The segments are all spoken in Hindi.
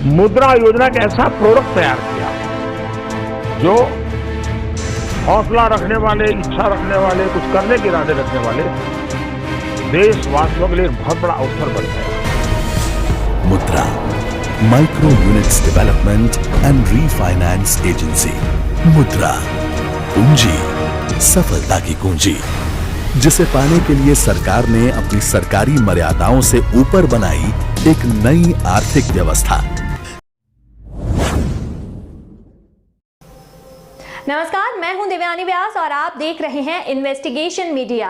मुद्रा योजना का ऐसा प्रोडक्ट तैयार किया जो हौसला रखने वाले, इच्छा रखने वाले, कुछ करने के इरादे रखने वाले देशवासियों के लिए एक बहुत बड़ा अवसर बन गया। मुद्रा micro units development and refinance agency. मुद्रा पूंजी सफलता की कुंजी, जिसे पाने के लिए सरकार ने अपनी सरकारी मर्यादाओं से ऊपर बनाई एक नई आर्थिक व्यवस्था। नमस्कार, मैं हूं दिव्यानी व्यास और आप देख रहे हैं इन्वेस्टिगेशन मीडिया।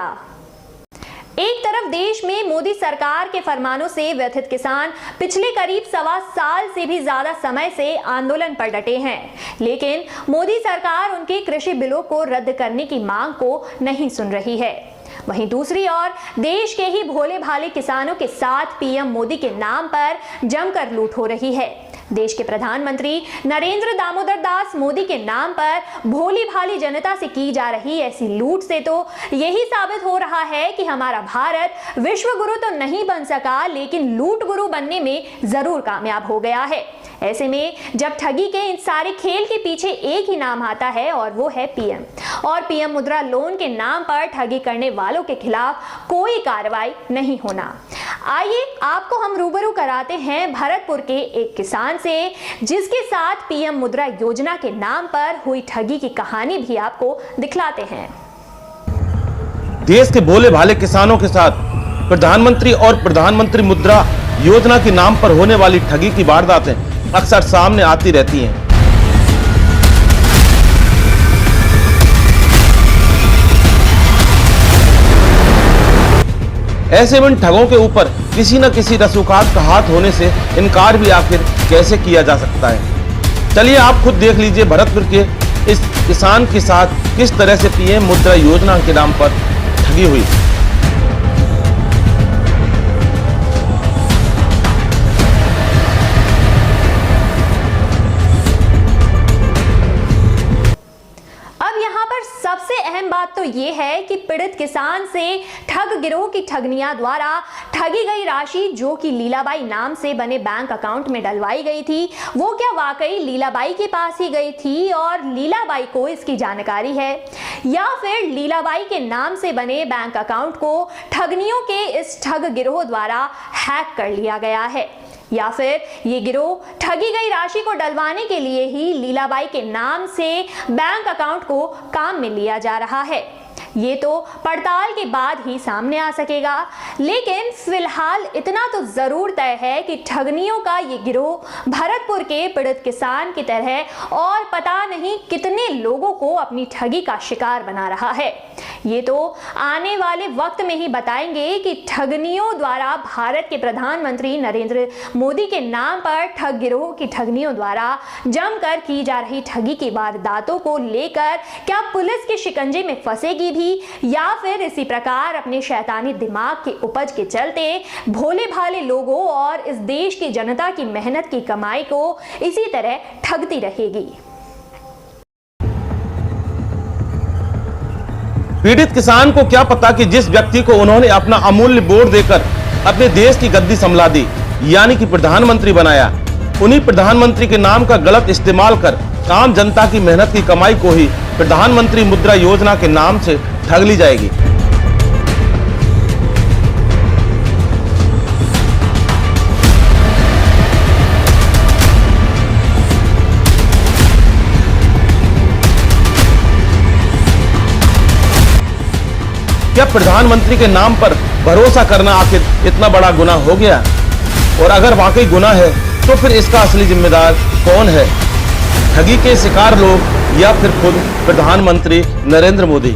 एक तरफ देश में मोदी सरकार के फरमानों से व्यथित किसान पिछले करीब 1.25 साल से भी ज्यादा समय से आंदोलन पर डटे हैं, लेकिन मोदी सरकार उनके कृषि बिलों को रद्द करने की मांग को नहीं सुन रही है। वहीं दूसरी ओर देश के ही भोले भाले किसानों के साथ पीएम मोदी के नाम पर जमकर लूट हो रही है। देश के प्रधानमंत्री नरेंद्र दामोदर दास मोदी के नाम पर भोली भाली जनता से की जा रही ऐसी लूट से तो यही साबित हो रहा है कि हमारा भारत विश्व गुरु तो नहीं बन सका, लेकिन लूट गुरु बनने में जरूर कामयाब हो गया है। ऐसे में जब ठगी के इन सारे खेल के पीछे एक ही नाम आता है और वो है पीएम, और पीएम मुद्रा लोन के नाम पर ठगी करने वालों के खिलाफ कोई कार्रवाई नहीं होना। आइए आपको हम रूबरू कराते हैं भरतपुर के एक किसान से, जिसके साथ पीएम मुद्रा योजना के नाम पर हुई ठगी की कहानी भी आपको दिखलाते हैं। देश के भोले भाले किसानों के साथ प्रधानमंत्री और प्रधानमंत्री मुद्रा योजना के नाम पर होने वाली ठगी की वारदातें अक्सर सामने आती रहती हैं। ऐसे में ठगों के ऊपर किसी न किसी रसूखात का हाथ होने से इनकार भी आखिर कैसे किया जा सकता है। चलिए आप खुद देख लीजिए भरतपुर के इस किसान के साथ किस तरह से पीएम मुद्रा योजना के नाम पर ठगी हुई। सबसे अहम बात तो ये है कि पीड़ित किसान से ठग गिरोह की ठगनिया द्वारा ठगी गई राशि, जो कि लीलाबाई नाम से बने बैंक अकाउंट में डलवाई गई थी, वो क्या वाकई लीलाबाई के पास ही गई थी और लीलाबाई को इसकी जानकारी है, या फिर लीलाबाई के नाम से बने बैंक अकाउंट को ठगनियों के इस ठग गिरोह द्वारा हैक कर लिया गया है, या फिर ये गिरोह ठगी गई राशि को डलवाने के लिए ही लीलाबाई के नाम से बैंक अकाउंट को काम में लिया जा रहा है। ये तो पड़ताल के बाद ही सामने आ सकेगा, लेकिन फिलहाल इतना तो जरूर तय है कि ठगनियों का ये गिरोह भरतपुर के पीड़ित किसान की तरह और पता नहीं कितने लोगों को अपनी ठगी का शिकार बना रहा है। ये तो आने वाले वक्त में ही बताएंगे कि ठगनियों द्वारा भारत के प्रधानमंत्री नरेंद्र मोदी के नाम पर ठग गिरोह की ठगनियों द्वारा जमकर की जा रही ठगी की वारदातों को लेकर क्या पुलिस के शिकंजे में फंसेगी भी, या फिर इसी प्रकार अपने शैतानी दिमाग के उपज के चलते भोले भाले लोगों और इस देश की जनता की मेहनत की कमाई को इसी तरह ठगती रहेगी। पीड़ित किसान को क्या पता कि जिस व्यक्ति को उन्होंने अपना अमूल्य वोट देकर अपने देश की गद्दी संभला दी, यानी कि प्रधानमंत्री बनाया, उन्हीं प्रधानमंत्री के नाम का गलत इस्तेमाल कर आम जनता की मेहनत की कमाई को ही प्रधानमंत्री मुद्रा योजना के नाम से ठग ली जाएगी। क्या प्रधानमंत्री के नाम पर भरोसा करना आखिर इतना बड़ा गुनाह हो गया? और अगर वाकई गुनाह है तो फिर इसका असली जिम्मेदार कौन है? ठगी के शिकार लोग या फिर खुद प्रधानमंत्री नरेंद्र मोदी?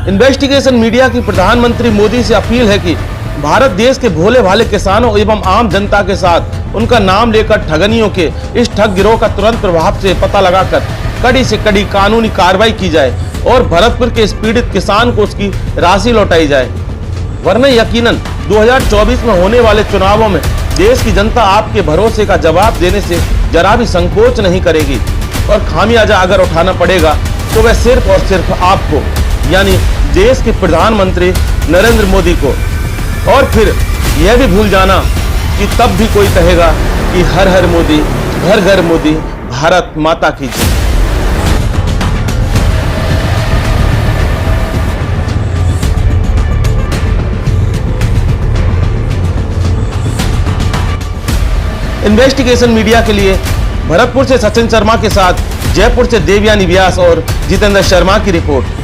इन्वेस्टिगेशन मीडिया की प्रधानमंत्री मोदी से अपील है कि भारत देश के भोले भाले किसानों एवं आम जनता के साथ उनका नाम लेकर ठगनियों के इस ठग गिरोह का तुरंत प्रभाव से पता लगाकर कड़ी से कड़ी कानूनी कार्रवाई की जाए और भरतपुर के इस पीड़ित किसान को उसकी राशि लौटाई जाए। वरना यकीनन 2024 में होने वाले चुनावों में देश की जनता आपके भरोसे का जवाब देने से जरा भी संकोच नहीं करेगी और खामियाजा अगर उठाना पड़ेगा तो वह सिर्फ और सिर्फ आपको यानी देश के प्रधानमंत्री नरेंद्र मोदी को। और फिर यह भी भूल जाना कि तब भी कोई कहेगा कि हर हर मोदी, घर घर मोदी, भारत माता की जय। इन्वेस्टिगेशन मीडिया के लिए भरतपुर से सचिन शर्मा के साथ जयपुर से देवयानी व्यास और जितेंद्र शर्मा की रिपोर्ट।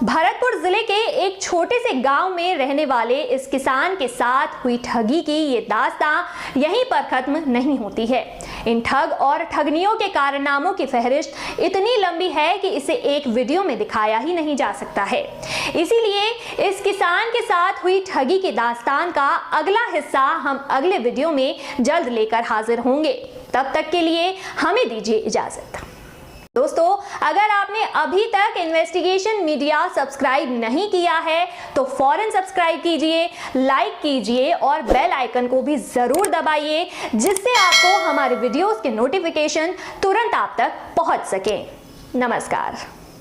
भरतपुर जिले के एक छोटे से गांव में रहने वाले इस किसान के साथ हुई ठगी की ये दास्तां यहीं पर खत्म नहीं होती है। इन ठग और ठगनियों के कारनामों की फहरिस्त इतनी लंबी है कि इसे एक वीडियो में दिखाया ही नहीं जा सकता है। इसीलिए इस किसान के साथ हुई ठगी की दास्तान का अगला हिस्सा हम अगले वीडियो में जल्द लेकर हाजिर होंगे। तब तक के लिए हमें दीजिए इजाजत। दोस्तों, अगर आपने अभी तक इन्वेस्टिगेशन मीडिया सब्सक्राइब नहीं किया है तो फौरन सब्सक्राइब कीजिए, लाइक कीजिए और बेल आइकन को भी जरूर दबाइए, जिससे आपको हमारे वीडियोस के नोटिफिकेशन तुरंत आप तक पहुंच सके। नमस्कार।